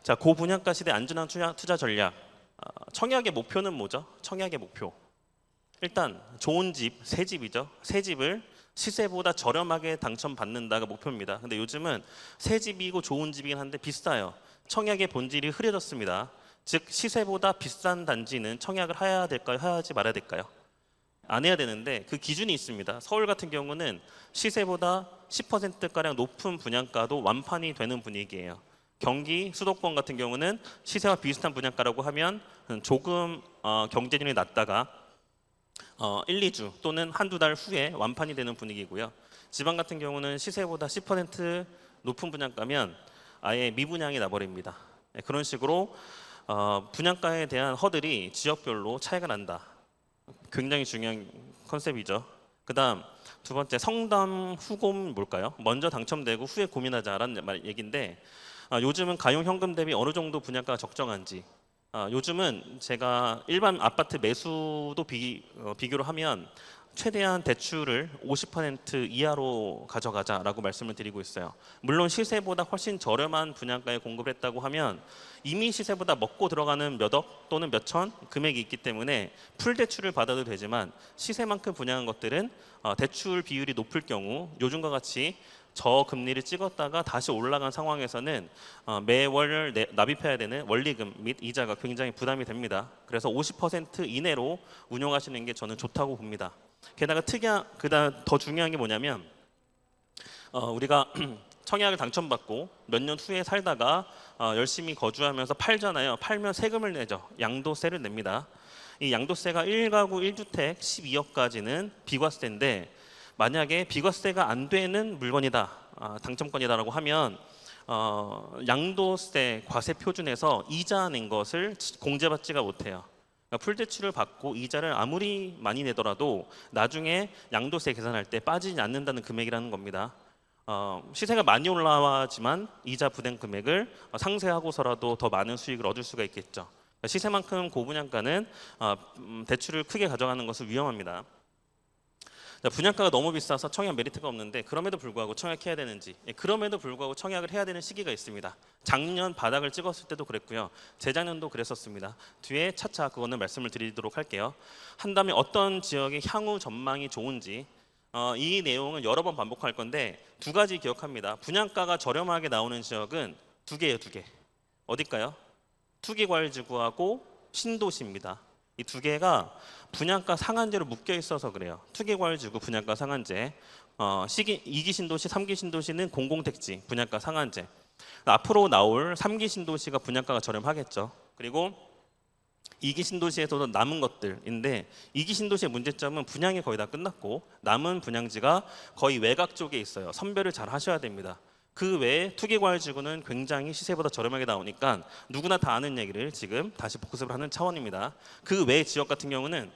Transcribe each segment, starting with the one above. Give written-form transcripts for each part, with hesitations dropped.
자, 고분양가 시대 안전한 투자 전략. 청약의 목표는 뭐죠? 청약의 목표. 일단 좋은 집, 새 집이죠. 새 집을 시세보다 저렴하게 당첨받는다가 목표입니다. 근데 요즘은 새 집이고 좋은 집이긴 한데 비싸요. 청약의 본질이 흐려졌습니다. 즉 시세보다 비싼 단지는 청약을 해야 될까요? 해야지 말아야 될까요? 안 해야 되는데 그 기준이 있습니다. 서울 같은 경우는 시세보다 10%가량 높은 분양가도 완판이 되는 분위기예요. 경기, 수도권 같은 경우는 시세와 비슷한 분양가라고 하면 조금 경쟁률이 낮다가 1, 2주 또는 한두 달 후에 완판이 되는 분위기고요. 지방 같은 경우는 시세보다 10% 높은 분양가면 아예 미분양이 나버립니다. 그런 식으로 분양가에 대한 허들이 지역별로 차이가 난다. 굉장히 중요한 컨셉이죠. 그다음 두 번째, 성담 후곰 뭘까요? 먼저 당첨되고 후에 고민하자라는 얘기인데 요즘은 가용 현금 대비 어느 정도 분양가가 적정한지, 요즘은 제가 일반 아파트 매수도 비교를 하면 최대한 대출을 50% 이하로 가져가자라고 말씀을 드리고 있어요. 물론 시세보다 훨씬 저렴한 분양가에 공급을 했다고 하면 이미 시세보다 먹고 들어가는 몇억 또는 몇천 금액이 있기 때문에 풀 대출을 받아도 되지만 시세만큼 분양한 것들은 대출 비율이 높을 경우 요즘과 같이 저금리를 찍었다가 다시 올라간 상황에서는 매월 납입해야 되는 원리금 및 이자가 굉장히 부담이 됩니다. 그래서 50% 이내로 운용하시는 게 저는 좋다고 봅니다. 게다가 그다음 더 중요한 게 뭐냐면 우리가 청약을 당첨받고 몇 년 후에 살다가 열심히 거주하면서 팔잖아요. 팔면 세금을 내죠. 양도세를 냅니다. 이 양도세가 1가구 1주택 12억까지는 비과세인데 만약에 비과세가 안 되는 물건이다, 당첨권이다라고 하면 양도세 과세 표준에서 이자 낸 것을 공제받지가 못해요. 그러니까 풀대출을 받고 이자를 아무리 많이 내더라도 나중에 양도세 계산할 때 빠지지 않는다는 금액이라는 겁니다. 시세가 많이 올라와지만 이자 부담 금액을 상쇄하고서라도 더 많은 수익을 얻을 수가 있겠죠. 그러니까 시세만큼 고분양가는 대출을 크게 가져가는 것은 위험합니다. 자, 분양가가 너무 비싸서 청약 메리트가 없는데 그럼에도 불구하고 청약해야 되는지, 그럼에도 불구하고 청약을 해야 되는 시기가 있습니다. 작년 바닥을 찍었을 때도 그랬고요. 재작년도 그랬었습니다. 뒤에 차차 그거는 말씀을 드리도록 할게요. 한 다음에 어떤 지역의 향후 전망이 좋은지, 이 내용은 여러 번 반복할 건데 두 가지 기억합니다. 분양가가 저렴하게 나오는 지역은 두 개예요. 두 개. 어딜까요? 투기과열지구하고 신도시입니다. 이 두 개가 분양가 상한제로 묶여 있어서 그래요. 투기과열지구 분양가 상한제, 2기 신도시, 3기 신도시는 공공택지 분양가 상한제. 앞으로 나올 3기 신도시가 분양가가 저렴하겠죠. 그리고 2기 신도시에서도 남은 것들인데 2기 신도시의 문제점은 분양이 거의 다 끝났고 남은 분양지가 거의 외곽 쪽에 있어요. 선별을 잘 하셔야 됩니다. 그 외에 투기과열지구는 굉장히 시세보다 저렴하게 나오니까 누구나 다 아는 얘기를 지금 다시 복습을 하는 차원입니다. 그 외 지역 같은 경우는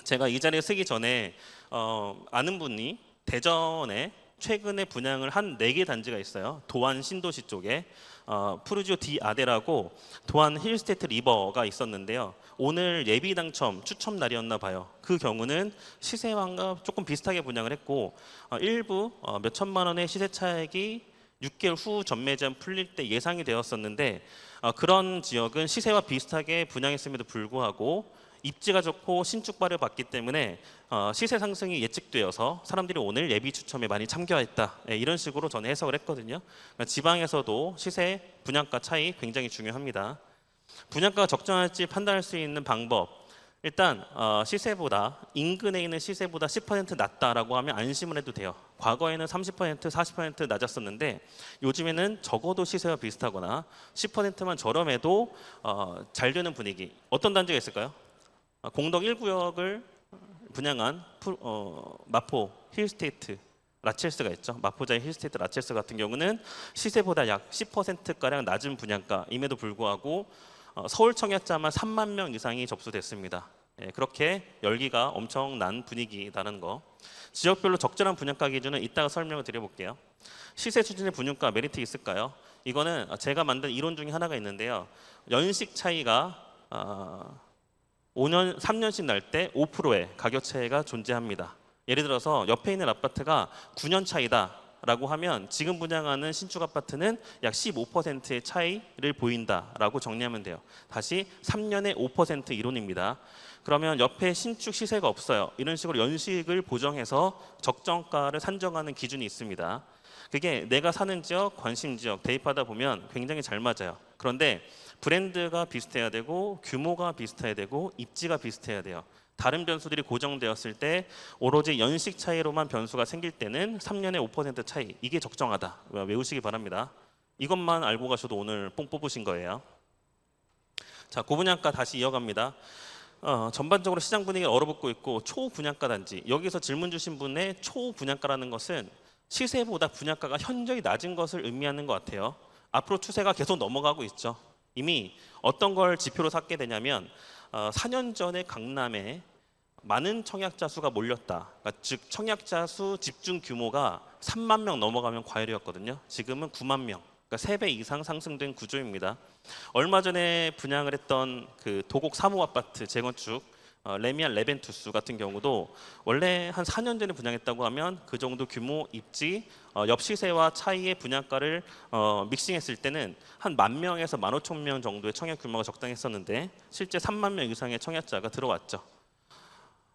제가 이 자리에 쓰기 전에 아는 분이 대전에 최근에 분양을 한 4개 단지가 있어요. 도안 신도시 쪽에 푸르지오 디 아데라고 도안 힐스테이트 리버가 있었는데요. 오늘 예비 당첨 추첨 날이었나 봐요. 그 경우는 시세와 조금 비슷하게 분양을 했고 일부 몇 천만 원의 시세 차익이 6개월 후 전매 제한 풀릴 때 예상이 되었었는데 그런 지역은 시세와 비슷하게 분양했음에도 불구하고 입지가 좋고 신축발을 받기 때문에 시세 상승이 예측되어서 사람들이 오늘 예비 추첨에 많이 참가했다, 이런 식으로 저는 해석을 했거든요. 그러니까 지방에서도 시세 분양가 차이 굉장히 중요합니다. 분양가가 적정할지 판단할 수 있는 방법, 일단 시세보다 인근에 있는 시세보다 10% 낮다라고 하면 안심을 해도 돼요. 과거에는 30%, 40% 낮았었는데 요즘에는 적어도 시세와 비슷하거나 10%만 저렴해도 잘 되는 분위기. 어떤 단지가 있을까요? 공덕 1구역을 분양한 마포 힐스테이트 라첼스가 있죠. 마포자의 힐스테이트 라첼스 같은 경우는 시세보다 약 10%가량 낮은 분양가임에도 불구하고 서울 청약자만 3만 명 이상이 접수됐습니다. 그렇게 열기가 엄청난 분위기라는 거. 지역별로 적절한 분양가 기준은 이따가 설명을 드려볼게요. 시세 추진의 분양가 메리트 있을까요? 이거는 제가 만든 이론 중에 하나가 있는데요. 연식 차이가 5년, 3년씩 날 때 5%의 가격 차이가 존재합니다. 예를 들어서 옆에 있는 아파트가 9년 차이다. 라고 하면 지금 분양하는 신축 아파트는 약 15%의 차이를 보인다라고 정리하면 돼요. 다시 3년에 5% 이론입니다. 그러면 옆에 신축 시세가 없어요. 이런 식으로 연식을 보정해서 적정가를 산정하는 기준이 있습니다. 그게 내가 사는 지역, 관심 지역 대입하다 보면 굉장히 잘 맞아요. 그런데 브랜드가 비슷해야 되고 규모가 비슷해야 되고 입지가 비슷해야 돼요. 다른 변수들이 고정되었을 때 오로지 연식 차이로만 변수가 생길 때는 3년에 5% 차이, 이게 적정하다. 외우시기 바랍니다. 이것만 알고 가셔도 오늘 뽕 뽑으신 거예요. 자, 고분양가 다시 이어갑니다. 전반적으로 시장 분위기가 얼어붙고 있고 초분양가 단지, 여기서 질문 주신 분의 초분양가라는 것은 시세보다 분양가가 현저히 낮은 것을 의미하는 것 같아요. 앞으로 추세가 계속 넘어가고 있죠. 이미 어떤 걸 지표로 삼게 되냐면 4년 전에 강남에 많은 청약자 수가 몰렸다. 그러니까 즉 청약자 수 집중 규모가 3만 명 넘어가면 과열이었거든요. 지금은 9만 명. 그러니까 3배 이상 상승된 구조입니다. 얼마 전에 분양을 했던 그 도곡 3호 아파트 재건축 레미안 레벤투스 같은 경우도 원래 한 4년 전에 분양했다고 하면 그 정도 규모 입지 옆 시세와 차이의 분양가를 믹싱했을 때는 한 10,000명에서 15,000명 정도의 청약 규모가 적당했었는데 실제 3만 명 이상의 청약자가 들어왔죠.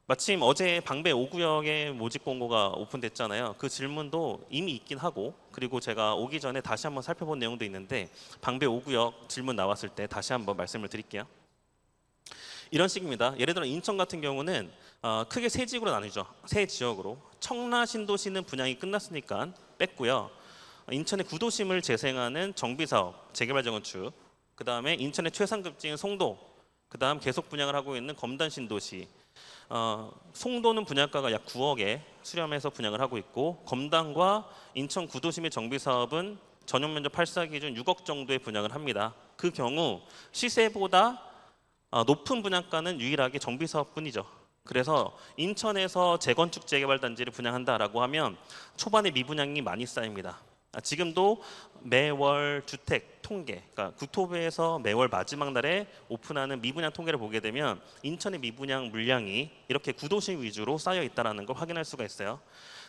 마침 어제 방배 5구역에 모집 공고가 오픈됐잖아요. 그 질문도 이미 있긴 하고, 그리고 제가 오기 전에 다시 한번 살펴본 내용도 있는데 방배 5구역 질문 나왔을 때 다시 한번 말씀을 드릴게요. 이런 식입니다. 예를 들어 인천 같은 경우는 크게 세 지역으로 나뉘죠. 세 지역으로. 청라 신도시는 분양이 끝났으니까 뺐고요. 인천의 구도심을 재생하는 정비사업, 재개발 재건축, 그 다음에 인천의 최상급지인 송도, 그 다음 계속 분양을 하고 있는 검단 신도시. 송도는 분양가가 약 9억에 수렴해서 분양을 하고 있고, 검단과 인천 구도심의 정비 사업은 전용 면적 8사 기준 6억 정도의 분양을 합니다. 그 경우 시세보다 높은 분양가는 유일하게 정비 사업뿐이죠. 그래서 인천에서 재건축 재개발 단지를 분양한다라고 하면 초반에 미분양이 많이 쌓입니다. 지금도 매월 주택 통계, 그러니까 국토부에서 매월 마지막 날에 오픈하는 미분양 통계를 보게 되면 인천의 미분양 물량이 이렇게 구도심 위주로 쌓여 있다는 걸 확인할 수가 있어요.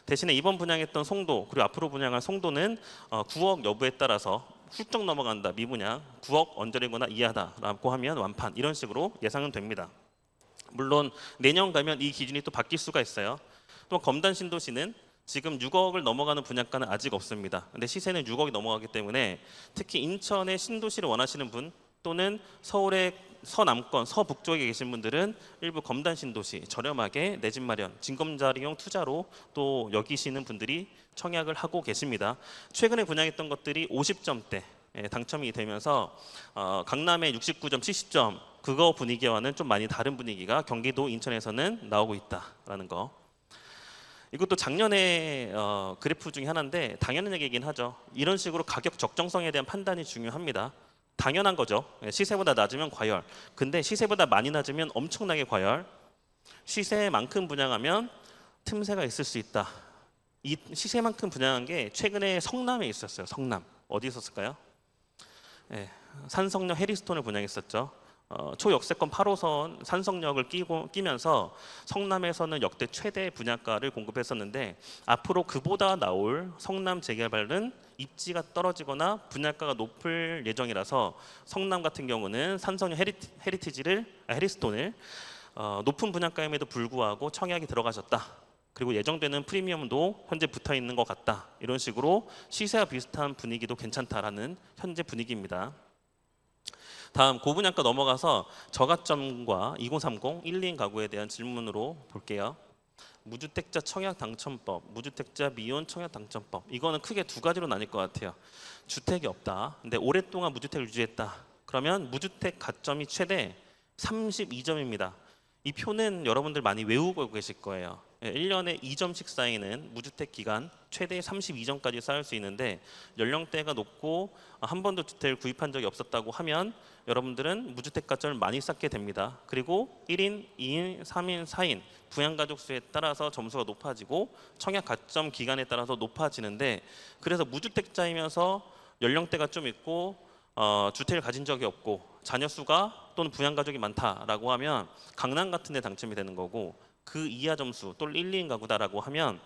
대신에 이번 분양했던 송도, 그리고 앞으로 분양할 송도는 9억 여부에 따라서 훌쩍 넘어간다, 미분양 9억 언저리거나 이하다라고 하면 완판, 이런 식으로 예상은 됩니다. 물론 내년 가면 이 기준이 또 바뀔 수가 있어요. 또 검단 신도시는 지금 6억을 넘어가는 분양가는 아직 없습니다. 근데 시세는 6억이 넘어가기 때문에 특히 인천의 신도시를 원하시는 분, 또는 서울의 서남권, 서북쪽에 계신 분들은 일부 검단 신도시 저렴하게 내 집 마련, 진검자리용 투자로 또 여기시는 분들이 청약을 하고 계십니다. 최근에 분양했던 것들이 50점대 당첨이 되면서 강남의 69점, 70점 그거 분위기와는 좀 많이 다른 분위기가 경기도 인천에서는 나오고 있다라는 거. 이것도 작년에 그래프 중에 하나인데 당연한 얘기긴 하죠. 이런 식으로 가격 적정성에 대한 판단이 중요합니다. 당연한 거죠. 시세보다 낮으면 과열. 근데 시세보다 많이 낮으면 엄청나게 과열. 시세만큼 분양하면 틈새가 있을 수 있다. 이 시세만큼 분양한 게 최근에 성남에 있었어요. 성남. 어디 있었을까요? 산성역 해리스톤을 분양했었죠. 초역세권 8호선 산성역을 끼면서 성남에서는 역대 최대 분양가를 공급했었는데, 앞으로 그보다 나올 성남 재개발은 입지가 떨어지거나 분양가가 높을 예정이라서 성남 같은 경우는 산성역 해리스톤을 높은 분양가임에도 불구하고 청약이 들어가셨다. 그리고 예정되는 프리미엄도 현재 붙어 있는 것 같다. 이런 식으로 시세와 비슷한 분위기도 괜찮다라는 현재 분위기입니다. 다음 고분양가 넘어가서 저가점과 2030, 1, 2인 가구에 대한 질문으로 볼게요. 무주택자 청약 당첨법, 무주택자 미혼 청약 당첨법. 이거는 크게 두 가지로 나뉠 것 같아요. 주택이 없다. 근데 오랫동안 무주택을 유지했다. 그러면 무주택 가점이 최대 32점입니다. 이 표는 여러분들 많이 외우고 계실 거예요. 1년에 2점씩 쌓이는 무주택 기간 최대 32점까지 쌓을 수 있는데, 연령대가 높고 한 번도 주택을 구입한 적이 없었다고 하면 여러분들은 무주택 가점을 많이 쌓게 됩니다. 그리고 1인, 2인, 3인, 4인 부양가족 수에 따라서 점수가 높아지고 청약 가점 기간에 따라서 높아지는데, 그래서 무주택자이면서 연령대가 좀 있고 주택을 가진 적이 없고 자녀 수가 또는 부양가족이 많다라고 하면 강남 같은 데 당첨이 되는 거고, 그 이하 점수 또는 1, 2인 가구다라고 하면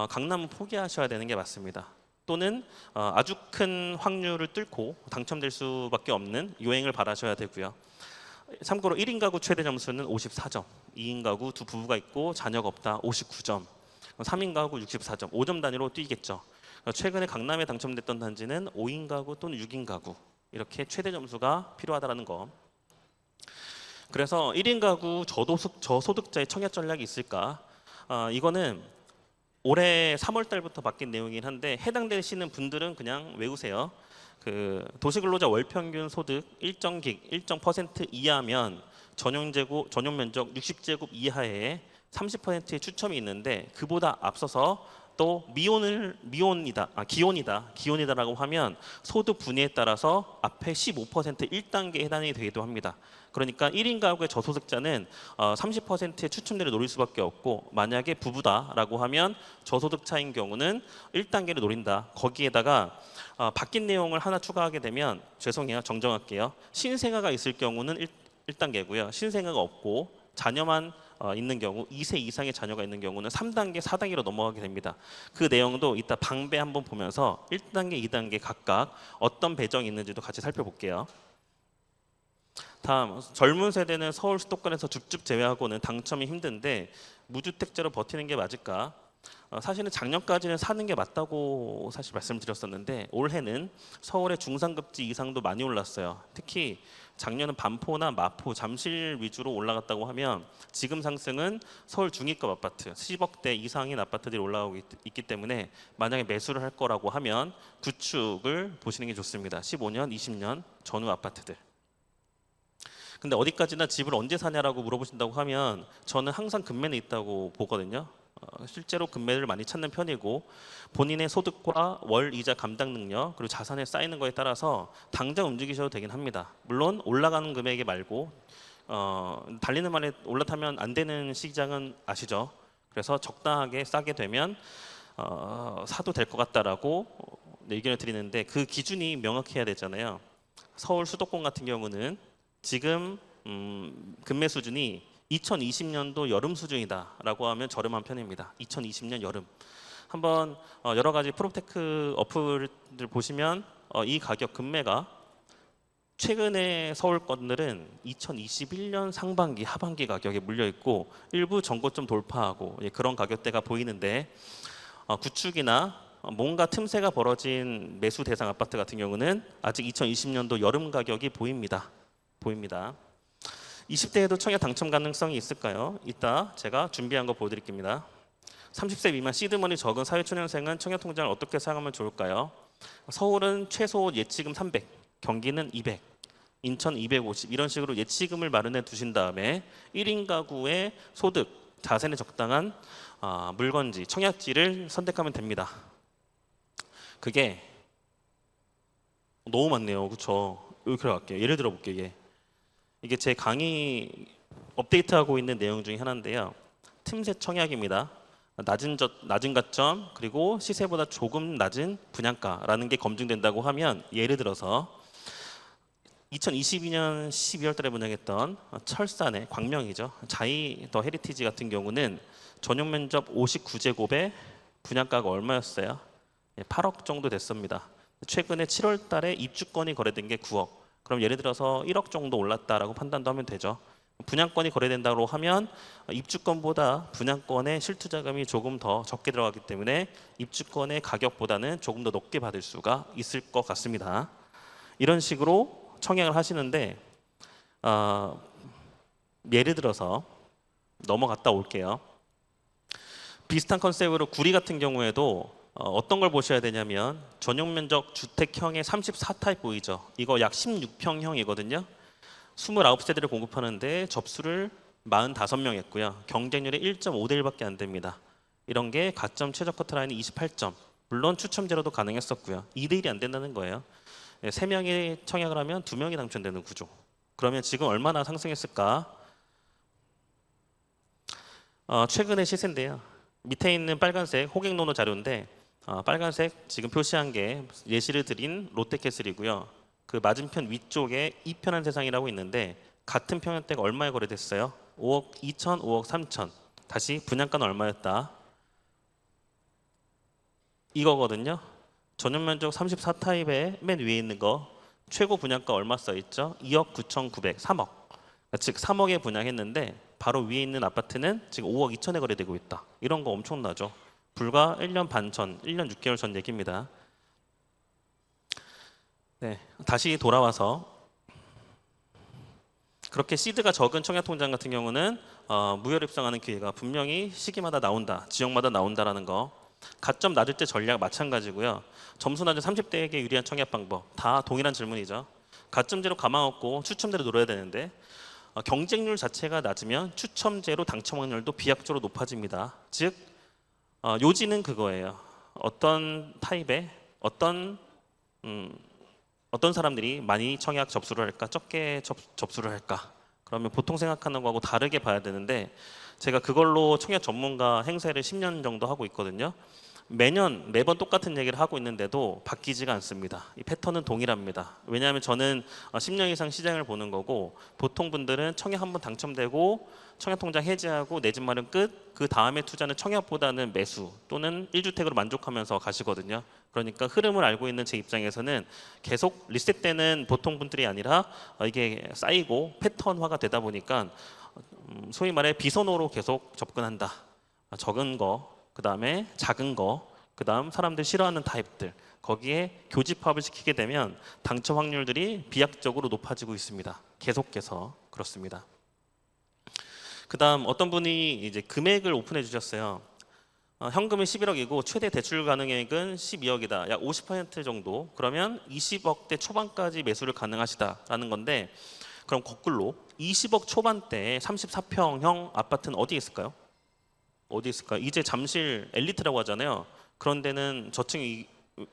강남은 포기하셔야 되는 게 맞습니다. 또는 아주 큰 확률을 뚫고 당첨될 수밖에 없는 요행을 바라셔야 되고요. 참고로 1인 가구 최대 점수는 54점, 2인 가구 두 부부가 있고 자녀가 없다 59점, 3인 가구 64점, 5점 단위로 뛰겠죠. 최근에 강남에 당첨됐던 단지는 5인 가구 또는 6인 가구 이렇게 최대 점수가 필요하다는 거. 그래서 1인 가구 저소득자의 청약 전략이 있을까? 이거는 올해 3월 달부터 바뀐 내용이긴 한데 해당되시는 분들은 그냥 외우세요. 그 도시근로자 월평균 소득 일정 퍼센트 이하면 전용 면적 60제곱 이하에 30%의 추첨이 있는데 그보다 앞서서 또 기혼이다라고 하면 소득 분야에 따라서 앞에 15% 1단계에 해당이 되기도 합니다. 그러니까 1인 가구의 저소득자는 30%의 추첨률을 노릴 수밖에 없고 만약에 부부다라고 하면 저소득자인 경우는 1단계를 노린다. 거기에다가 바뀐 내용을 하나 추가하게 되면 죄송해요. 정정할게요. 신생아가 있을 경우는 1단계고요. 신생아가 없고 자녀만 있는 경우 2세 이상의 자녀가 있는 경우는 3단계, 4단계로 넘어가게 됩니다. 그 내용도 이따 방배 한번 보면서 1단계, 2단계 각각 어떤 배정이 있는지도 같이 살펴볼게요. 다음, 젊은 세대는 서울 수도권에서 줍줍 제외하고는 당첨이 힘든데 무주택자로 버티는 게 맞을까? 사실은 작년까지는 사는 게 맞다고 사실 말씀드렸었는데 올해는 서울의 중상급지 이상도 많이 올랐어요. 특히 작년은 반포나 마포, 잠실 위주로 올라갔다고 하면 지금 상승은 서울 중위급 아파트 10억대 이상인 아파트들이 올라오고 있기 때문에 만약에 매수를 할 거라고 하면 구축을 보시는 게 좋습니다. 15년, 20년 전후 아파트들. 근데 어디까지나 집을 언제 사냐라고 물어보신다고 하면 저는 항상 금매는 있다고 보거든요. 실제로 금매를 많이 찾는 편이고 본인의 소득과 월 이자 감당 능력 그리고 자산에 쌓이는 거에 따라서 당장 움직이셔도 되긴 합니다. 물론 올라가는 금액이 말고 달리는 말에 올라타면 안 되는 시장은 아시죠? 그래서 적당하게 싸게 되면 사도 될 것 같다라고 의견을 드리는데 그 기준이 명확해야 되잖아요. 서울 수도권 같은 경우는 지금 금매 수준이 2020년도 여름 수준이다라고 하면 저렴한 편입니다. 2020년 여름. 한번 여러 가지 프로테크 어플들 보시면 이 가격 금매가 최근에 서울 건들은 2021년 상반기, 하반기 가격에 물려 있고 일부 전고점 돌파하고 그런 가격대가 보이는데 구축이나 뭔가 틈새가 벌어진 매수 대상 아파트 같은 경우는 아직 2020년도 여름 가격이 보입니다. 20대에도 청약 당첨 가능성이 있을까요? 이따 제가 준비한 거 보여드릴게요. 30세 미만 시드머니 적은 사회초년생은 청약통장을 어떻게 사용하면 좋을까요? 서울은 최소 예치금 300, 경기는 200, 인천 250 이런 식으로 예치금을 마련해 두신 다음에 1인 가구의 소득, 자산에 적당한 물건지, 청약지를 선택하면 됩니다. 그게 너무 많네요. 그렇죠? 이렇게 갈게요. 예를 들어 볼게요. 이게 제 강의 업데이트하고 있는 내용 중에 하나인데요. 틈새 청약입니다. 낮은 가점 그리고 시세보다 조금 낮은 분양가라는 게 검증된다고 하면 예를 들어서 2022년 12월 달에 분양했던 철산의 광명이죠. 자이 더 헤리티지 같은 경우는 전용 면적 59제곱에 분양가가 얼마였어요? 8억 정도 됐습니다. 최근에 7월 달에 입주권이 거래된 게 9억. 그럼 예를 들어서 1억 정도 올랐다라고 판단도 하면 되죠. 분양권이 거래된다고 하면 입주권보다 분양권의 실투자금이 조금 더 적게 들어가기 때문에 입주권의 가격보다는 조금 더 높게 받을 수가 있을 것 같습니다. 이런 식으로 청약을 하시는데 예를 들어서 넘어갔다 올게요. 비슷한 컨셉으로 구리 같은 경우에도 어떤 걸 보셔야 되냐면 전용 면적 주택형의 34타입 보이죠? 이거 약 16평형이거든요. 29세대를 공급하는데 접수를 45명 했고요. 경쟁률이 1.5대 1밖에 안 됩니다. 이런 게 가점 최저 커트라인이 28점. 물론 추첨제로도 가능했었고요. 2대 1이 안 된다는 거예요. 3명이 청약을 하면 2명이 당첨되는 구조. 그러면 지금 얼마나 상승했을까? 최근의 시세인데요. 밑에 있는 빨간색 호갱노노 자료인데 빨간색 지금 표시한 게 예시를 드린 롯데캐슬이고요. 그 맞은편 위쪽에 이편한 세상이라고 있는데 같은 평형대가 얼마에 거래됐어요? 5억 2천, 5억 3천. 다시 분양가는 얼마였다? 이거거든요. 전용 면적 34 타입의 맨 위에 있는 거 최고 분양가 얼마 써 있죠? 2억 9,900, 3억. 즉 3억에 분양했는데 바로 위에 있는 아파트는 지금 5억 2천에 거래되고 있다. 이런 거 엄청나죠. 불과 1년 반 전, 1년 6개월 전 얘기입니다. 네, 다시 돌아와서 그렇게 시드가 적은 청약통장 같은 경우는 무혈 입성하는 기회가 분명히 시기마다 나온다, 지역마다 나온다라는 거. 가점 낮을 때 전략 마찬가지고요. 점수 낮은 30대에게 유리한 청약 방법 다 동일한 질문이죠. 가점제로 가망 없고 추첨제로 노려야 되는데 경쟁률 자체가 낮으면 추첨제로 당첨 확률도 비약적으로 높아집니다. 즉 요지는 그거예요. 어떤 타입의 어떤 사람들이 많이 청약 접수를 할까, 적게 접수를 할까. 그러면 보통 생각하는 거하고 다르게 봐야 되는데 제가 그걸로 청약 전문가 행세를 10년 정도 하고 있거든요. 매번 똑같은 얘기를 하고 있는데도 바뀌지가 않습니다. 이 패턴은 동일합니다. 왜냐하면 저는 10년 이상 시장을 보는 거고 보통 분들은 청약 한번 당첨되고 청약통장 해지하고 내 집 마련 끝, 그 다음에 투자는 청약보다는 매수 또는 1주택으로 만족하면서 가시거든요. 그러니까 흐름을 알고 있는 제 입장에서는 계속 리셋되는 보통 분들이 아니라 이게 쌓이고 패턴화가 되다 보니까 소위 말해 비선호로 계속 접근한다. 적은 거, 그 다음에 작은 거, 그 다음 사람들 싫어하는 타입들, 거기에 교집합을 시키게 되면 당첨 확률들이 비약적으로 높아지고 있습니다. 계속해서 그렇습니다. 그 다음 어떤 분이 이제 금액을 오픈해 주셨어요. 현금이 11억이고 최대 대출 가능액은 12억이다. 약 50% 정도. 그러면 20억대 초반까지 매수를 가능하시다라는 건데 그럼 거꾸로 20억 초반대에 34평형 아파트는 어디에 있을까요? 어디 있을까? 이제 잠실 엘리트라고 하잖아요. 그런 데는 저층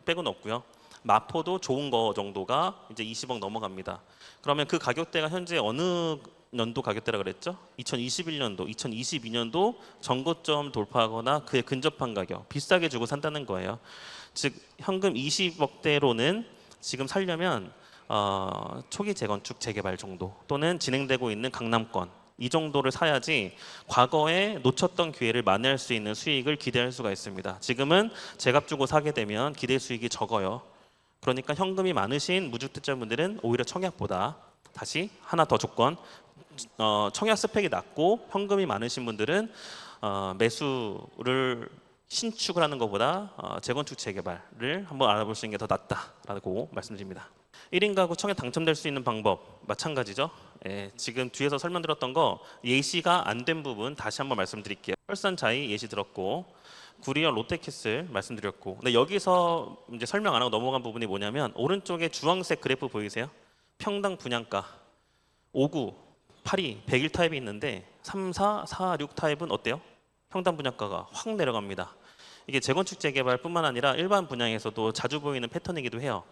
빼고는 없고요. 마포도 좋은 거 정도가 이제 20억 넘어갑니다. 그러면 그 가격대가 현재 어느 연도 가격대라 그랬죠? 2021년도, 2022년도 전고점 돌파하거나 그에 근접한 가격, 비싸게 주고 산다는 거예요. 즉 현금 20억대로는 지금 살려면 초기 재건축 재개발 정도 또는 진행되고 있는 강남권 이 정도를 사야지 과거에 놓쳤던 기회를 만회할 수 있는 수익을 기대할 수가 있습니다. 지금은 제값 주고 사게 되면 기대 수익이 적어요. 그러니까 현금이 많으신 무주택자분들은 오히려 청약보다 다시 하나 더 조건 청약 스펙이 낮고 현금이 많으신 분들은 매수를 신축을 하는 것보다 재건축 재개발을 한번 알아볼 수 있는 게 더 낫다라고 말씀드립니다. 1인 가구 청약 당첨될 수 있는 방법 마찬가지죠. 지금 뒤에서 설명드렸던 거 예시가 안 된 부분 다시 한번 말씀드릴게요. 설산자이 예시 들었고 구리역 롯데캐슬 말씀드렸고 근데 여기서 이제 설명 안 하고 넘어간 부분이 뭐냐면 오른쪽에 주황색 그래프 보이세요? 평당 분양가 59, 82, 101 타입이 있는데 3, 4, 4, 6 타입은 어때요? 평당 분양가가 확 내려갑니다. 이게 재건축 재개발뿐만 아니라 일반 분양에서도 자주 보이는 패턴이기도 해요.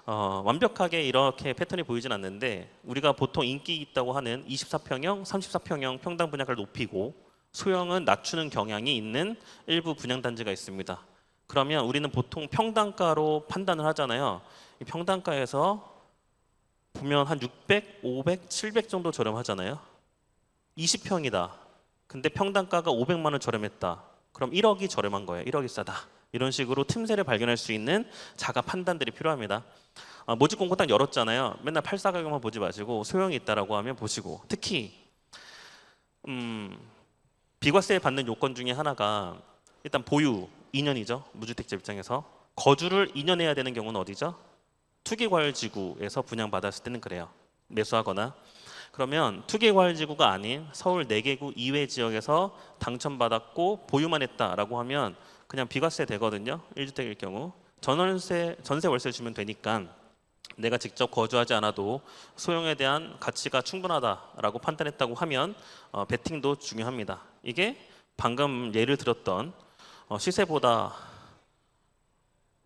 완벽하게 이렇게 패턴이 보이진 않는데 우리가 보통 인기 있다고 하는 24평형, 34평형 평당 분양가를 높이고 소형은 낮추는 경향이 있는 일부 분양단지가 있습니다. 그러면 우리는 보통 평당가로 판단을 하잖아요. 이 평당가에서 보면 한 600, 500, 700 정도 저렴하잖아요. 20평이다. 근데 평당가가 500만 원 저렴했다. 그럼 1억이 저렴한 거예요. 1억이 싸다. 이런 식으로 틈새를 발견할 수 있는 자가 판단들이 필요합니다. 모집 공고 딱 열었잖아요. 맨날 84 가격만 보지 마시고 소형이 있다라고 하면 보시고 특히 비과세 받는 요건 중에 하나가 일단 보유 2년이죠. 무주택자 입장에서 거주를 2년 해야 되는 경우는 어디죠? 투기과열지구에서 분양받았을 때는 그래요. 매수하거나 그러면 투기과열지구가 아닌 서울 4개구 이외 지역에서 당첨받았고 보유만 했다라고 하면 그냥 비과세 되거든요. 1주택일 경우 전세 월세 주면 되니까 내가 직접 거주하지 않아도 소형에 대한 가치가 충분하다라고 판단했다고 하면 베팅도 중요합니다. 이게 방금 예를 들었던 시세보다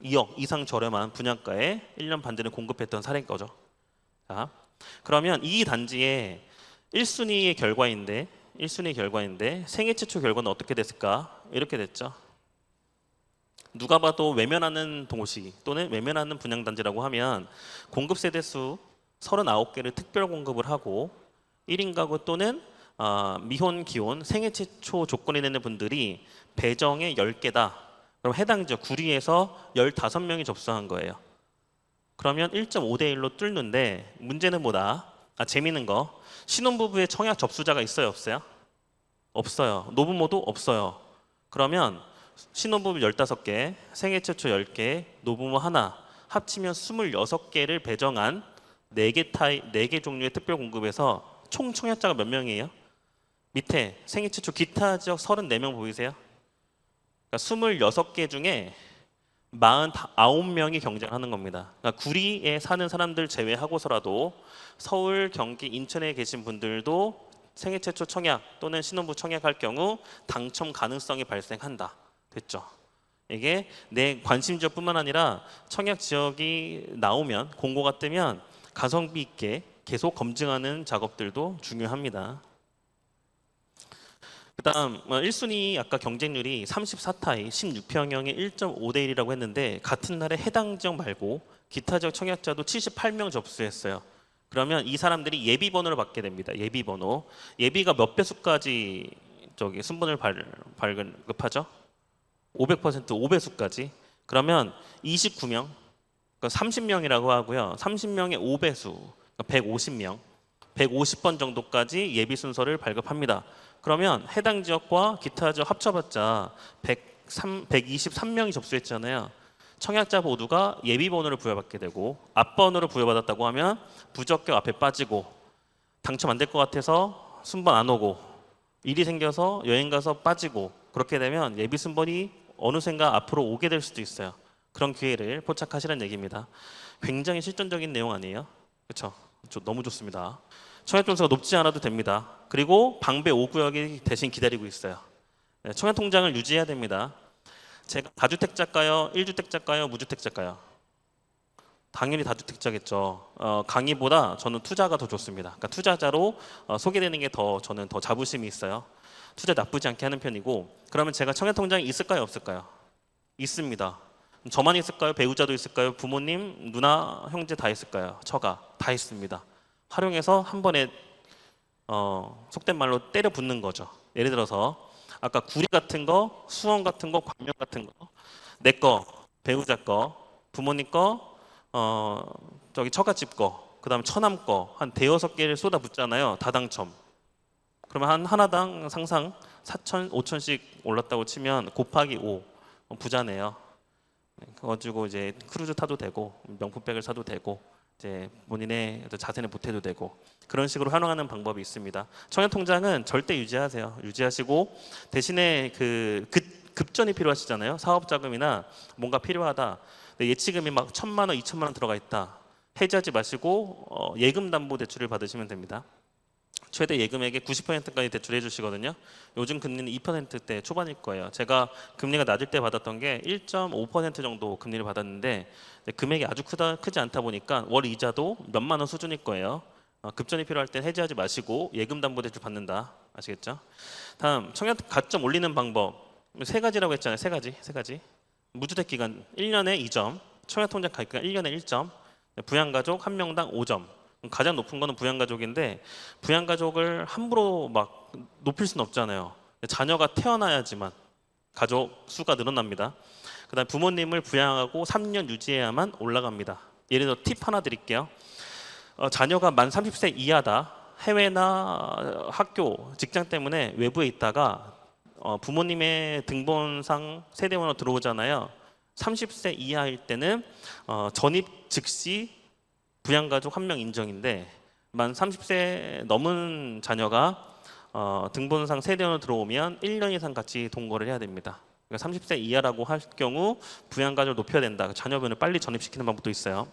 2억 이상 저렴한 분양가에 1년 반 전에 공급했던 사례인 거죠. 자, 그러면 이 단지의 1순위의 결과인데 생애 최초 결과는 어떻게 됐을까? 이렇게 됐죠. 누가 봐도 외면하는 도시 또는 외면하는 분양단지라고 하면 공급 세대수 39개를 특별 공급을 하고 1인 가구 또는 미혼, 기혼, 생애 최초 조건이 되는 분들이 배정에 10개다. 그럼 해당 지역 구리에서 15명이 접수한 거예요. 그러면 1.5대 1로 뚫는데 문제는 뭐다? 재미있는 거. 신혼부부의 청약 접수자가 있어요, 없어요? 없어요. 노부모도 없어요. 그러면 신혼부부 15개, 생애 최초 10개, 노부모 하나 합치면 26개를 배정한 4개 종류의 특별 공급에서 총 청약자가 몇 명이에요? 밑에 생애 최초 기타 지역 34명 보이세요? 그러니까 26개 중에 49명이 경쟁하는 겁니다. 그러니까 구리에 사는 사람들 제외하고서라도 서울, 경기, 인천에 계신 분들도 생애 최초 청약 또는 신혼부 청약할 경우 당첨 가능성이 발생한다. 됐죠? 이게 내 관심 지역뿐만 아니라 청약 지역이 나오면 공고가 뜨면 가성비 있게 계속 검증하는 작업들도 중요합니다. 그다음 1순위 아까 경쟁률이 34타입 16평형의 1.5대 1이라고 했는데 같은 날에 해당 지역 말고 기타 지역 청약자도 78명 접수했어요. 그러면 이 사람들이 예비 번호를 받게 됩니다. 예비 번호. 예비가 몇 배수까지 순번을 발급하죠? 500% 5배수까지. 그러면 29명, 그러니까 30명이라고 하고요. 30명의 5배수, 그러니까 150명, 150번 정도까지 예비 순서를 발급합니다. 그러면 해당 지역과 기타 지역 합쳐봤자 123명이 접수했잖아요. 청약자 모두가 예비 번호를 부여받게 되고 앞번호를 부여받았다고 하면 부적격 앞에 빠지고 당첨 안 될 것 같아서 순번 안 오고 일이 생겨서 여행 가서 빠지고 그렇게 되면 예비 순번이 어느샌가 앞으로 오게 될 수도 있어요. 그런 기회를 포착하시라는 얘기입니다. 굉장히 실전적인 내용 아니에요? 그렇죠? 너무 좋습니다. 청약 점수가 높지 않아도 됩니다. 그리고 방배 5구역이 대신 기다리고 있어요. 청약 통장을 유지해야 됩니다. 제가 다주택자일까요? 1주택자일까요? 무주택자일까요? 당연히 다주택자겠죠. 강의보다 저는 투자가 더 좋습니다. 그러니까 투자자로 소개되는 게 저는 더 자부심이 있어요. 투자 나쁘지 않게 하는 편이고. 그러면 제가 청약 통장이 있을까요? 없을까요? 있습니다. 저만 있을까요? 배우자도 있을까요? 부모님, 누나, 형제 다 있을까요? 처가 다 있습니다. 활용해서 한 번에 속된 말로 때려 붙는 거죠. 예를 들어서 아까 구리 같은 거, 수원 같은 거, 광명 같은 거, 내 거, 배우자 거, 부모님 거, 처갓집 거, 그다음 처남 거 한 대여섯 개를 쏟아붓잖아요. 다당첨. 그러면 한 하나당 상상 4천, 5천씩 올랐다고 치면 곱하기 5 부자네요. 그래가지고 이제 크루즈 타도 되고 명품백을 사도 되고 이제 본인의 자산을 보태도 되고 그런 식으로 활용하는 방법이 있습니다. 청약 통장은 절대 유지하세요. 유지하시고 대신에 급전이 필요하시잖아요. 사업 자금이나 뭔가 필요하다. 예치금이 막 1,000만 원, 2천만 원 들어가 있다. 해지하지 마시고 예금 담보 대출을 받으시면 됩니다. 최대 예금액의 90%까지 대출해 주시거든요. 요즘 금리는 2%대 초반일 거예요. 제가 금리가 낮을 때 받았던 게 1.5% 정도 금리를 받았는데 금액이 아주 크지 않다 보니까 월 이자도 몇만 원 수준일 거예요. 급전이 필요할 땐 해지하지 마시고 예금 담보 대출 받는다. 아시겠죠? 다음 청약 가점 올리는 방법 3가지라고 했잖아요. 3가지. 무주택 기간 1년에 2점, 청약 통장 가입기간 1년에 1점, 부양가족 1명당 5점. 가장 높은 거는 부양가족인데 부양가족을 함부로 막 높일 수는 없잖아요. 자녀가 태어나야지만 가족 수가 늘어납니다. 그다음 부모님을 부양하고 3년 유지해야만 올라갑니다. 예를 들어 팁 하나 드릴게요. 자녀가 만 30세 이하다. 해외나 학교, 직장 때문에 외부에 있다가 부모님의 등본상 세대원으로 들어오잖아요. 30세 이하일 때는 전입 즉시 부양가족 1명 인정인데 만 30세 넘은 자녀가 등본상 세대원으로 들어오면 1년 이상 같이 동거를 해야 됩니다. 그러니까 30세 이하라고 할 경우 부양가족을 높여야 된다. 자녀분을 빨리 전입시키는 방법도 있어요.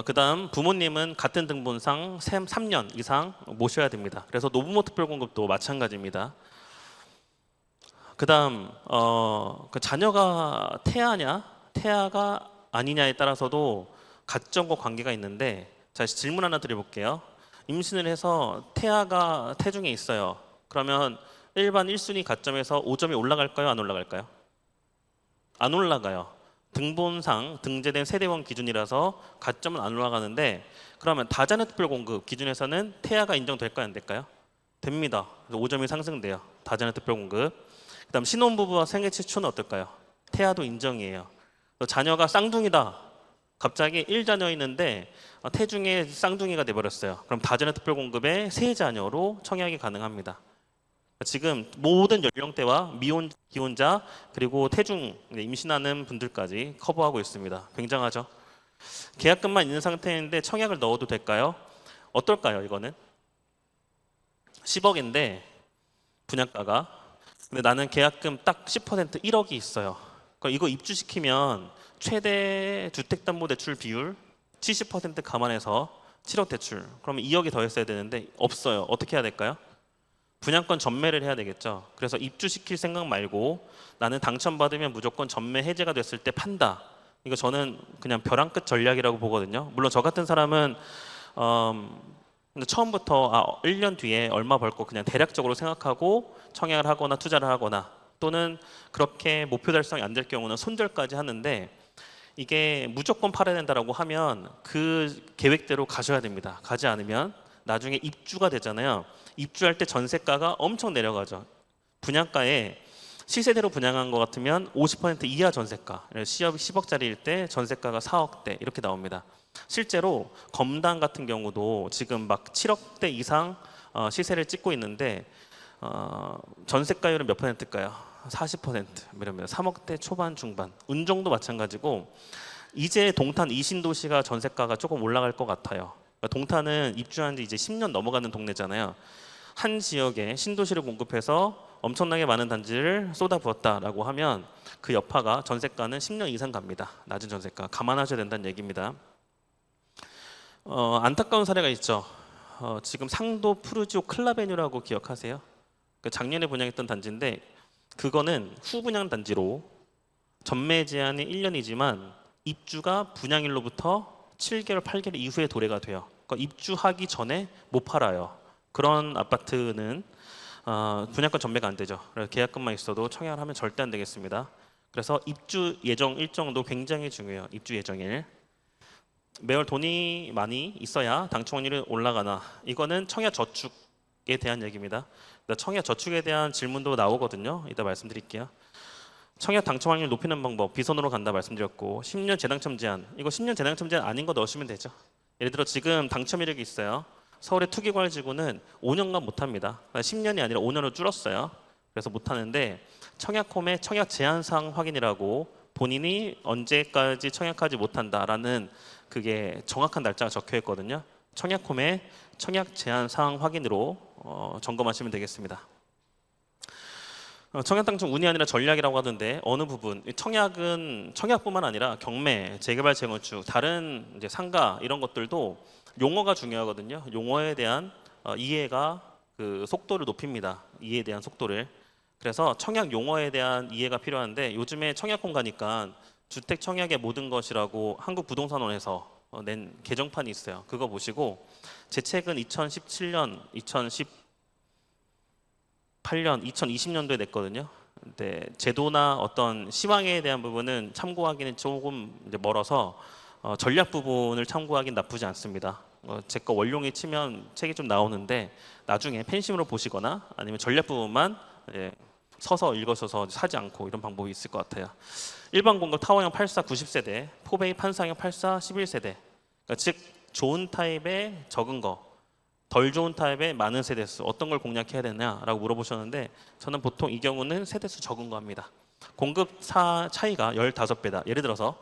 그다음 부모님은 같은 등본상 3년 이상 모셔야 됩니다. 그래서 노부모 특별공급도 마찬가지입니다. 그다음 자녀가 태아가 아니냐에 따라서도 가점과 관계가 있는데 자 질문 하나 드려볼게요. 임신을 해서 태아가 태중에 있어요. 그러면 일반 1순위 가점에서 5점이 올라갈까요? 안 올라갈까요? 안 올라가요. 등본상 등재된 세대원 기준이라서 가점은 안 올라가는데 그러면 다자녀 특별공급 기준에서는 태아가 인정될까요? 안 될까요? 됩니다. 5점이 상승돼요. 다자녀 특별 공급. 그다음 신혼부부와 생애 최초는 어떨까요? 태아도 인정이에요. 자녀가 쌍둥이다. 갑자기 1자녀 있는데 태중에 쌍둥이가 돼버렸어요. 그럼 다자녀 특별 공급에 세 자녀로 청약이 가능합니다. 지금 모든 연령대와 미혼, 기혼자 그리고 태중 임신하는 분들까지 커버하고 있습니다. 굉장하죠. 계약금만 있는 상태인데 청약을 넣어도 될까요? 어떨까요? 이거는 10억인데 분양가가, 근데 나는 계약금 딱 10% 1억이 있어요. 그러니까 이거 입주시키면 최대 주택담보대출 비율 70% 감안해서 7억 대출, 그러면 2억이 더 했어야 되는데 없어요. 어떻게 해야 될까요? 분양권 전매를 해야 되겠죠. 그래서 입주시킬 생각 말고 나는 당첨받으면 무조건 전매 해제가 됐을 때 판다. 이거 저는 그냥 벼랑 끝 전략이라고 보거든요. 물론 저 같은 사람은 근데 처음부터 1년 뒤에 얼마 벌 거 그냥 대략적으로 생각하고 청약을 하거나 투자를 하거나, 또는 그렇게 목표 달성이 안 될 경우는 손절까지 하는데, 이게 무조건 팔아야 된다라고 하면 그 계획대로 가셔야 됩니다. 가지 않으면 나중에 입주가 되잖아요. 입주할 때 전세가가 엄청 내려가죠. 분양가에 시세대로 분양한 것 같으면 50% 이하 전세가, 시업이 10억짜리일 때 전세가가 4억대 이렇게 나옵니다. 실제로 검단 같은 경우도 지금 막 7억대 이상 시세를 찍고 있는데 전세가율은 몇 %일까요? 40%, 이러면 3억대 초반 중반. 운정도 마찬가지고 이제 동탄 이신도시가 전세가가 조금 올라갈 것 같아요. 그러니까 동탄은 입주한 지 이제 10년 넘어가는 동네잖아요. 한 지역에 신도시를 공급해서 엄청나게 많은 단지를 쏟아부었다라고 하면 그 여파가 전세가는 10년 이상 갑니다. 낮은 전세가 감안하셔야 된다는 얘기입니다. 안타까운 사례가 있죠. 지금 상도 푸르지오 클라베뉴라고 기억하세요? 작년에 분양했던 단지인데 그거는 후분양 단지로 전매 제한이 1년이지만 입주가 분양일로부터 7개월, 8개월 이후에 도래가 돼요. 그러니까 입주하기 전에 못 팔아요. 그런 아파트는 분양권 전매가 안 되죠. 그래서 계약금만 있어도 청약을 하면 절대 안 되겠습니다. 그래서 입주 예정 일정도 굉장히 중요해요. 입주 예정일. 매월 돈이 많이 있어야 당첨 확률이 올라가나, 이거는 청약 저축에 대한 얘기입니다. 청약 저축에 대한 질문도 나오거든요. 이따 말씀드릴게요. 청약 당첨 확률 높이는 방법, 비선으로 간다 말씀드렸고, 10년 재당첨 제한, 이거 10년 재당첨 제한 아닌 거 넣으시면 되죠. 예를 들어 지금 당첨 이력이 있어요. 서울의 투기과열지구는 5년간 못합니다. 10년이 아니라 5년으로 줄었어요. 그래서 못하는데 청약홈에 청약 제한사항 확인이라고 본인이 언제까지 청약하지 못한다라는 그게 정확한 날짜가 적혀 있거든요. 청약홈에 청약 제한사항 확인으로 점검하시면 되겠습니다. 청약 당첨 운이 아니라 전략이라고 하던데 어느 부분, 청약은 청약뿐만 아니라 경매, 재개발, 재건축, 다른 이제 상가 이런 것들도 용어가 중요하거든요. 용어에 대한 이해가 그 속도를 높입니다. 이해에 대한 속도를. 그래서 청약 용어에 대한 이해가 필요한데 요즘에 청약홈 가니까 주택 청약의 모든 것이라고 한국부동산원에서 낸 개정판이 있어요. 그거 보시고, 제 책은 2017년, 2018년, 2020년도에 냈거든요. 근데 제도나 어떤 시황에 대한 부분은 참고하기는 조금 이제 멀어서 전략 부분을 참고하기는 나쁘지 않습니다. 제 거 원룡에 치면 책이 좀 나오는데 나중에 펜심으로 보시거나 아니면 전략 부분만 서서 읽으셔서 사지 않고 이런 방법이 있을 것 같아요. 일반 공급 타워형 84 90세대, 포베이 판상형 84 11세대. 그러니까 즉 좋은 타입의 적은 거, 덜 좋은 타입의 많은 세대수, 어떤 걸 공략해야 되냐라고 물어보셨는데 저는 보통 이 경우는 세대수 적은 거 합니다. 공급사 차이가 15배다. 예를 들어서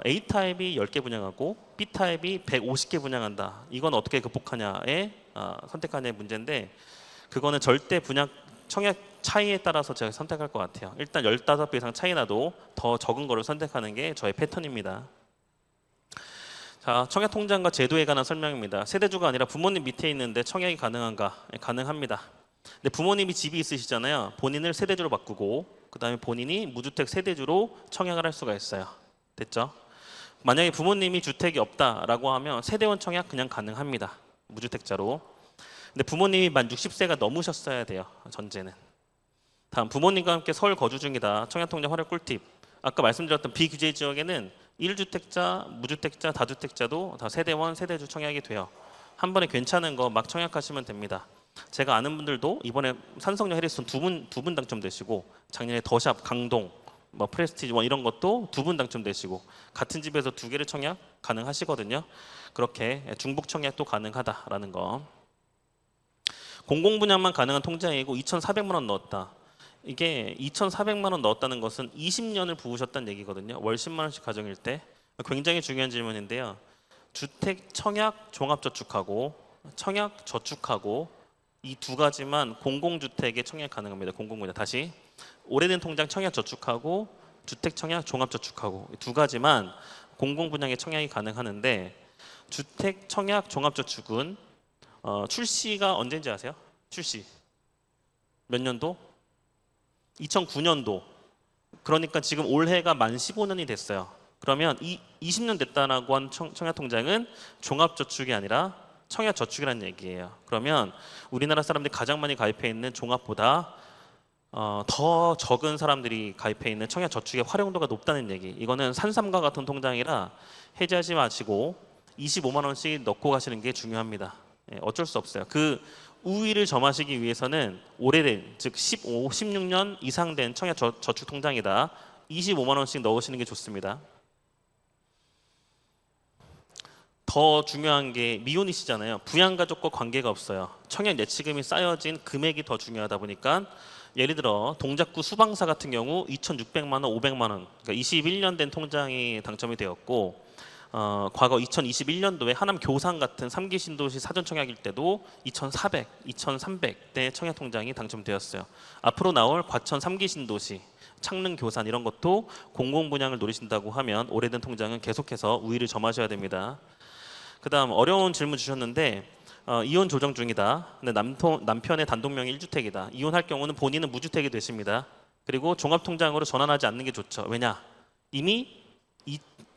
A타입이 10개 분양하고 B타입이 150개 분양한다. 이건 어떻게 극복하냐에 선택하냐의 문제인데, 그거는 절대 분양 청약 차이에 따라서 제가 선택할 것 같아요. 일단 15배 이상 차이 나도 더 적은 거를 선택하는 게 저의 패턴입니다. 자, 청약 통장과 제도에 관한 설명입니다. 세대주가 아니라 부모님 밑에 있는데 청약이 가능한가? 가능합니다. 근데 부모님이 집이 있으시잖아요. 본인을 세대주로 바꾸고 그 다음에 본인이 무주택 세대주로 청약을 할 수가 있어요. 됐죠? 만약에 부모님이 주택이 없다라고 하면 세대원 청약 그냥 가능합니다. 무주택자로. 근데 부모님이 만 60세가 넘으셨어야 돼요. 전제는. 다음, 부모님과 함께 서울 거주 중이다. 청약통장 활용 꿀팁. 아까 말씀드렸던 비규제 지역에는 1주택자, 무주택자, 다주택자도 다 세대원, 세대주 청약이 돼요. 한 번에 괜찮은 거 막 청약하시면 됩니다. 제가 아는 분들도 이번에 산성역 해리슨 두 분 당첨되시고, 작년에 더샵 강동 뭐 프레스티지 뭐 이런 것도 두 분 당첨되시고, 같은 집에서 두 개를 청약 가능하시거든요. 그렇게 중복 청약도 가능하다라는 거. 공공 분야만 가능한 통장이고 2,400만 원 넣었다. 이게 2,400만 원 넣었다는 것은 20년을 부으셨다는 얘기거든요. 월 10만 원씩 가정일 때. 굉장히 중요한 질문인데요. 주택 청약 종합저축하고 청약 저축하고 이 두 가지만 공공주택에 청약 가능합니다. 공공분야. 다시 오래된 통장 청약 저축하고 주택 청약 종합저축하고 두 가지만 공공분양에 청약이 가능하는데, 주택 청약 종합저축은 출시가 언제인지 아세요? 출시 몇 년도? 2009년도. 그러니까 지금 올해가 만 15년이 됐어요. 그러면 20년 됐다라고 한 청약통장은 종합저축이 아니라 청약저축이라는 얘기예요. 그러면 우리나라 사람들이 가장 많이 가입해 있는 종합보다 더 적은 사람들이 가입해 있는 청약저축의 활용도가 높다는 얘기. 이거는 산삼과 같은 통장이라 해지하지 마시고 25만 원씩 넣고 가시는 게 중요합니다. 어쩔 수 없어요. 그 우위를 점하시기 위해서는 오래된, 즉 15, 16년 이상 된 청약저축 통장이다. 25만 원씩 넣으시는 게 좋습니다. 더 중요한 게 미혼이시잖아요. 부양가족과 관계가 없어요. 청약 예치금이 쌓여진 금액이 더 중요하다 보니까, 예를 들어 동작구 수방사 같은 경우 2,600만 원, 500만 원, 그러니까 21년 된 통장이 당첨이 되었고, 과거 2021년도에 하남 교산 같은 3기 신도시 사전 청약일 때도 2,400, 2,300대 청약 통장이 당첨되었어요. 앞으로 나올 과천 3기 신도시, 창릉 교산 이런 것도 공공 분양을 노리신다고 하면 오래된 통장은 계속해서 우위를 점하셔야 됩니다. 그다음 어려운 질문 주셨는데, 이혼 조정 중이다. 근데 남편의 단독명의 1주택이다. 이혼할 경우는 본인은 무주택이 되십니다. 그리고 종합통장으로 전환하지 않는 게 좋죠. 왜냐? 이미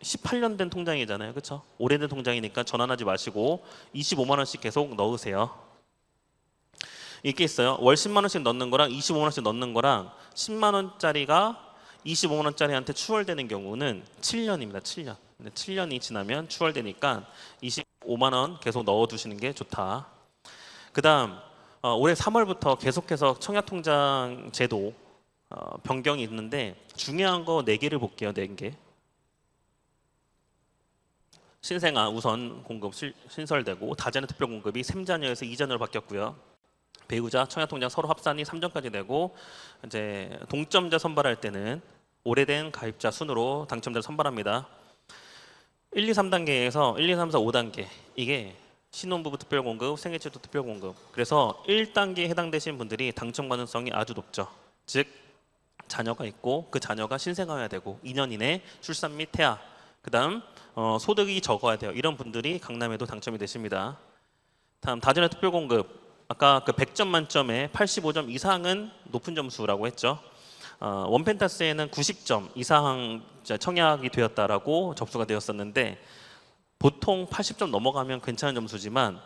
18년 된 통장이잖아요. 그렇죠? 오래된 통장이니까 전환하지 마시고 25만 원씩 계속 넣으세요. 이게 있어요. 월 10만 원씩 넣는 거랑 25만 원씩 넣는 거랑 10만 원짜리가 25만 원짜리한테 추월되는 경우는 7년입니다. 7년. 근데 7년이 지나면 추월되니까 25만 원 계속 넣어두시는 게 좋다. 그다음 올해 3월부터 계속해서 청약통장 제도 변경이 있는데, 중요한 거 4개를 볼게요. 4개. 신생아 우선 공급 신설되고, 다자녀 특별 공급이 3자녀에서 2자녀로 바뀌었고요. 배우자 청약통장 서로 합산이 3점까지 되고, 이제 동점자 선발할 때는 오래된 가입자 순으로 당첨자를 선발합니다. 1, 2, 3단계에서 1, 2, 3, 4, 5단계, 이게 신혼부부 특별공급, 생애초도 특별공급. 그래서 1단계에 해당되신 분들이 당첨 가능성이 아주 높죠. 즉 자녀가 있고 그 자녀가 신생아여야 되고 2년 이내 출산 및 태아, 그다음 소득이 적어야 돼요. 이런 분들이 강남에도 당첨이 되십니다. 다음 다자녀 특별공급. 아까 그 100점 만점에 85점 이상은 높은 점수라고 했죠. 원펜타스에는 90점 이상 청약이 되었다라고 접수가 되었었는데, 보통 80점 넘어가면 괜찮은 점수지만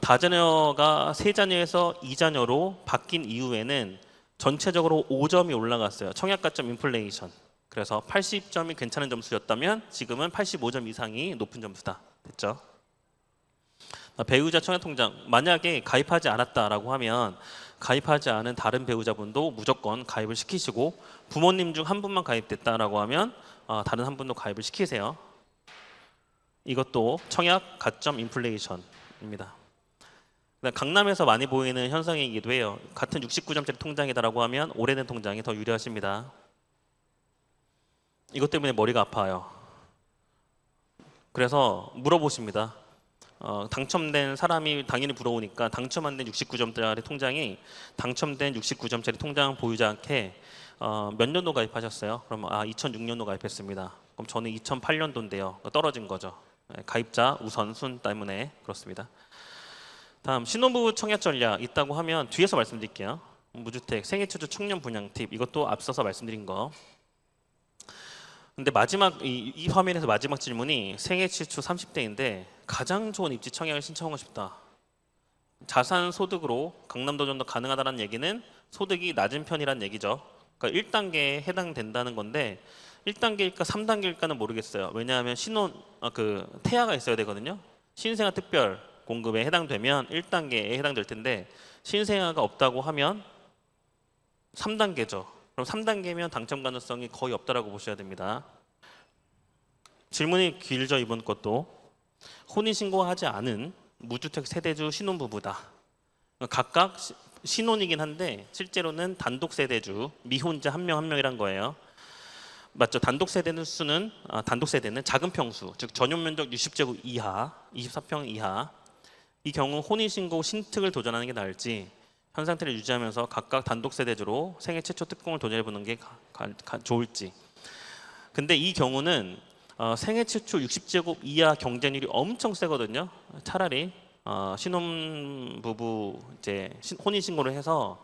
다자녀가 3자녀에서 2자녀로 바뀐 이후에는 전체적으로 5점이 올라갔어요. 청약가점 인플레이션. 그래서 80점이 괜찮은 점수였다면 지금은 85점 이상이 높은 점수다. 됐죠? 배우자 청약통장, 만약에 가입하지 않았다라고 하면 가입하지 않은 다른 배우자분도 무조건 가입을 시키시고, 부모님 중 한 분만 가입됐다라고 하면 다른 한 분도 가입을 시키세요. 이것도 청약 가점 인플레이션입니다. 강남에서 많이 보이는 현상이기도 해요. 같은 69점짜리 통장이다라고 하면 오래된 통장이 더 유리하십니다. 이것 때문에 머리가 아파요. 그래서 물어보십니다. 당첨된 사람이 당연히 부러우니까 당첨 안 된 69점짜리 통장이 당첨된 69점짜리 통장 보유자한테 몇 년도 가입하셨어요? 그럼 2006년도 가입했습니다. 그럼 저는 2008년도인데요. 떨어진 거죠. 가입자 우선순 때문에 그렇습니다. 다음 신혼부부 청약 전략 있다고 하면 뒤에서 말씀드릴게요. 무주택, 생애초조 청년 분양 팁, 이것도 앞서서 말씀드린 거. 근데 마지막 이 화면에서 마지막 질문이 생애시초 30대인데 가장 좋은 입지 청약을 신청하고 싶다. 자산 소득으로 강남도 전도 가능하다는 얘기는 소득이 낮은 편이란 얘기죠. 그러니까 1단계에 해당된다는 건데 1단계일까 3단계일까는 모르겠어요. 왜냐하면 태아가 있어야 되거든요. 신생아 특별 공급에 해당되면 1단계에 해당될 텐데 신생아가 없다고 하면 3단계죠. 그럼 3단계면 당첨 가능성이 거의 없다라고 보셔야 됩니다. 질문이 길죠, 이번 것도. 혼인신고하지 않은 무주택 세대주 신혼부부다. 각각 신혼이긴 한데 실제로는 단독 세대주, 미혼자 한 명 한 명이란 거예요. 맞죠? 단독 세대는 작은 평수, 즉 전용 면적 60제곱 이하, 24평 이하. 이 경우 혼인신고 신특을 도전하는 게 나을지 현 상태를 유지하면서 각각 단독 세대주로 생애 최초 특공을 도전해보는 게 좋을지. 근데 이 경우는 생애 최초 60제곱 이하 경쟁률이 엄청 세거든요. 차라리 신혼부부 이제 혼인 신고를 해서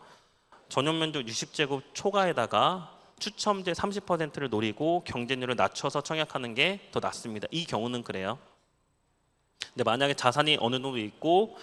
전용 면적 60제곱 초과에다가 추첨제 30%를 노리고 경쟁률을 낮춰서 청약하는 게 더 낫습니다. 이 경우는 그래요. 근데 만약에 자산이 어느 정도 있고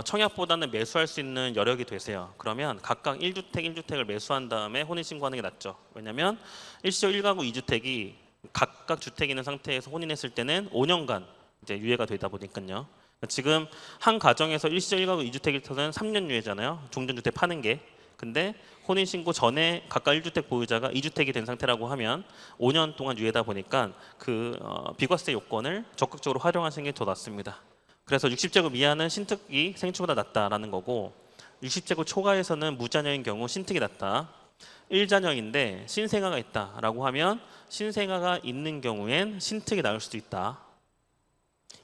청약보다는 매수할 수 있는 여력이 되세요. 그러면 각각 1주택 1주택을 매수한 다음에 혼인 신고하는 게 낫죠. 왜냐하면 일시적 1가구 2주택이 각각 주택이 있는 상태에서 혼인했을 때는 5년간 이제 유예가 되다 보니까요. 지금 한 가정에서 일시적 1가구 2주택일 때는 3년 유예잖아요. 종전주택 파는 게. 근데 혼인신고 전에 각각 1주택 보유자가 2주택이 된 상태라고 하면 5년 동안 유예다 보니까 그 비과세 요건을 적극적으로 활용하시는 게 더 낫습니다. 그래서 60제곱 이하는 신특이 생축보다 낫다라는 거고 60제곱 초과에서는 무자녀인 경우 신특이 낫다. 1자녀인데 신생아가 있다라고 하면 신생아가 있는 경우엔 신특이 나을 수도 있다.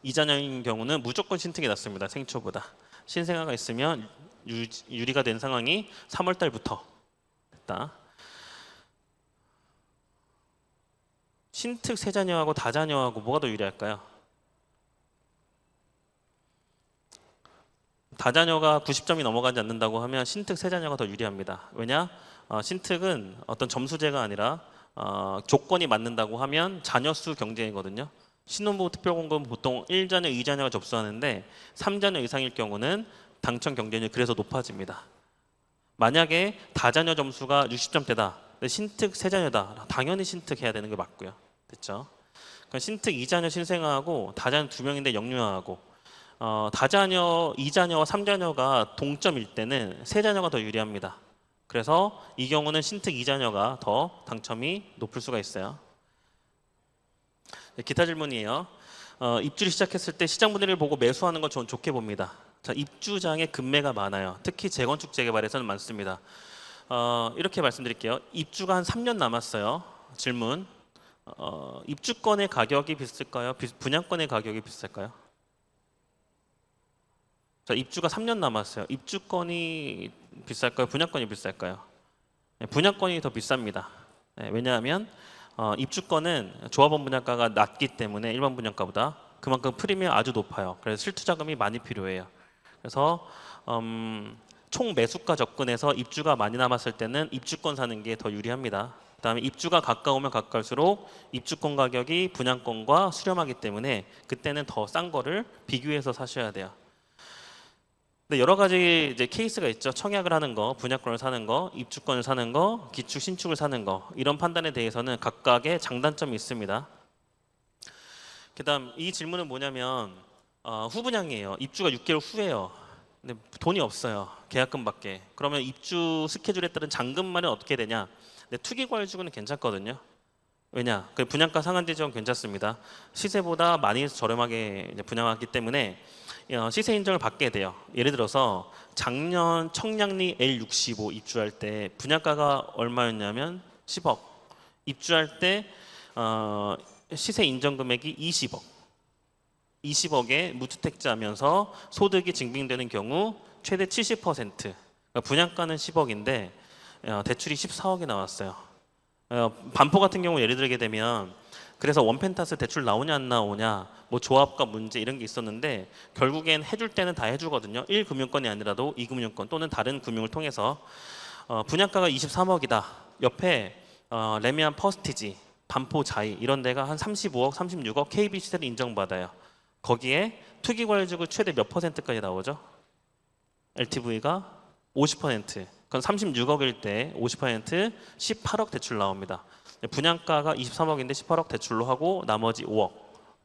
2자녀인 경우는 무조건 신특이 낫습니다. 생초보다. 신생아가 있으면 유리가 된 상황이 3월 달부터 됐다. 신특 세자녀하고 다자녀하고 뭐가 더 유리할까요? 다자녀가 90점이 넘어가지 않는다고 하면 신특 세자녀가 더 유리합니다. 왜냐? 신특은 어떤 점수제가 아니라 조건이 맞는다고 하면 자녀수 경쟁이거든요. 신혼부부 특별공급은 보통 1자녀, 2자녀가 접수하는데 3자녀 이상일 경우는 당첨 경쟁률이 그래서 높아집니다. 만약에 다자녀 점수가 60점대다. 신특 세자녀다. 당연히 신특해야 되는 게 맞고요. 됐죠? 그럼 신특 2자녀 신생아하고 다자녀 2명인데 영유아하고 다자녀 2자녀와 3자녀가 동점일 때는 세자녀가 더 유리합니다. 그래서 이 경우는 신특 2자녀가 더 당첨이 높을 수가 있어요. 기타 질문이에요. 입주를 시작했을 때 시장 분위기를 보고 매수하는 건 저는 좋게 봅니다. 자, 입주장에 급매가 많아요. 특히 재건축 재개발에서는 많습니다. 이렇게 말씀드릴게요. 입주가 한 3년 남았어요. 질문. 입주권의 가격이 비쌀까요? 분양권의 가격이 비쌀까요? 자, 입주가 3년 남았어요. 입주권이 비쌀까요? 분양권이 비쌀까요? 네, 분양권이 더 비쌉니다. 네, 왜냐하면 입주권은 조합원 분양가가 낮기 때문에 일반 분양가보다 그만큼 프리미엄이 아주 높아요. 그래서 실투자금이 많이 필요해요. 그래서 총 매수가 접근해서 입주가 많이 남았을 때는 입주권 사는 게 더 유리합니다. 그다음에 입주가 가까우면 가까울수록 입주권 가격이 분양권과 수렴하기 때문에 그때는 더 싼 거를 비교해서 사셔야 돼요. 근데 여러 가지 이제 케이스가 있죠. 청약을 하는 거, 분양권을 사는 거, 입주권을 사는 거, 기축 신축을 사는 거 이런 판단에 대해서는 각각의 장단점이 있습니다. 그다음 이 질문은 뭐냐면 후분양이에요. 입주가 6개월 후예요. 근데 돈이 없어요. 계약금밖에. 그러면 입주 스케줄에 따른 잔금만은 어떻게 되냐? 근데 투기과열주구는 괜찮거든요. 왜냐? 그 분양가 상한제 지원 괜찮습니다. 시세보다 많이 저렴하게 이제 분양하기 때문에 시세 인정을 받게 돼요. 예를 들어서 작년 청량리 L65 입주할 때 분양가가 얼마였냐면 10억. 입주할 때 시세 인정 금액이 20억. 20억에 무주택자면서 소득이 증빙되는 경우 최대 70%. 그러니까 분양가는 10억인데 대출이 14억이 나왔어요. 반포 같은 경우 예를 들게 되면 그래서 원펜타스 대출 나오냐 안 나오냐 뭐 조합과 문제 이런 게 있었는데 결국엔 해줄 때는 다 해주거든요. 1금융권이 아니라도 2금융권 또는 다른 금융을 통해서 분양가가 23억이다. 옆에 레미안 퍼스티지, 반포 자이 이런 데가 한 35억, 36억 KB 시세를 인정받아요. 거기에 투기과열주고 최대 몇 %까지 나오죠? LTV가 50%. 그건 36억일 때 50% 18억 대출 나옵니다. 분양가가 23억인데 18억 대출로 하고 나머지 5억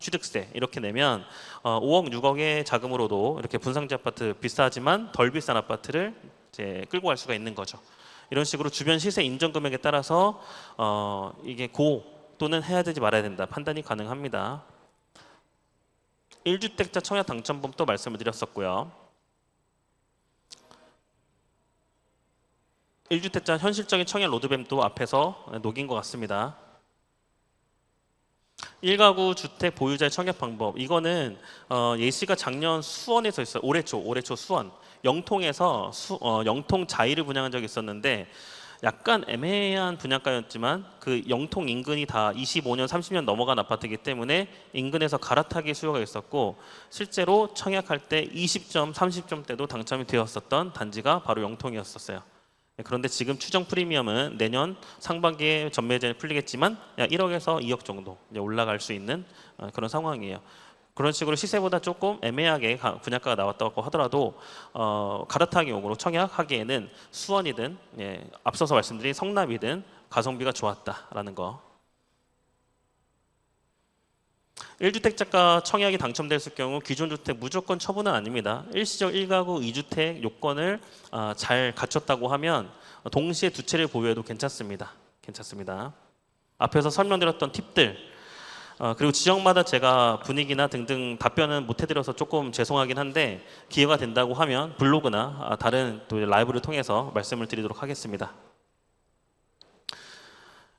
취득세 이렇게 내면 5억, 6억의 자금으로도 이렇게 분상지 아파트 비싸지만 덜 비싼 아파트를 이제 끌고 갈 수가 있는 거죠. 이런 식으로 주변 시세 인정 금액에 따라서 이게 고 또는 해야 되지 말아야 된다 판단이 가능합니다. 1주택자 청약 당첨법 또 말씀을 드렸었고요. 1주택자 현실적인 청약 로드맵도 앞에서 녹인 것 같습니다. 1가구 주택 보유자의 청약 방법, 이거는 예시가 작년 수원에서 있어요. 올해 초 수원 영통에서 영통 자이를 분양한 적이 있었는데 약간 애매한 분양가였지만 그 영통 인근이 다 25년 30년 넘어간 아파트이기 때문에 인근에서 갈아타기 수요가 있었고 실제로 청약할 때 20점 30점대도 당첨이 되었었던 단지가 바로 영통이었었어요. 그런데 지금 추정 프리미엄은 내년 상반기에 전매제는 풀리겠지만 1억에서 2억 정도 올라갈 수 있는 그런 상황이에요. 그런 식으로 시세보다 조금 애매하게 분양가가 나왔다고 하더라도 갈아타기용으로 청약하기에는 수원이든 앞서서 말씀드린 성남이든 가성비가 좋았다라는 거. 1주택자가 청약이 당첨됐을 경우 기존 주택 무조건 처분은 아닙니다. 일시적 1가구 2주택 요건을 잘 갖췄다고 하면 동시에 두 채를 보유해도 괜찮습니다. 앞에서 설명드렸던 팁들 그리고 지역마다 제가 분위기나 등등 답변은 못 해드려서 조금 죄송하긴 한데 기회가 된다고 하면 블로그나 다른 또 라이브를 통해서 말씀을 드리도록 하겠습니다.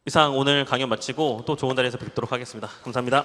이상 오늘 강연 마치고 또 좋은 자리에서 뵙도록 하겠습니다. 감사합니다.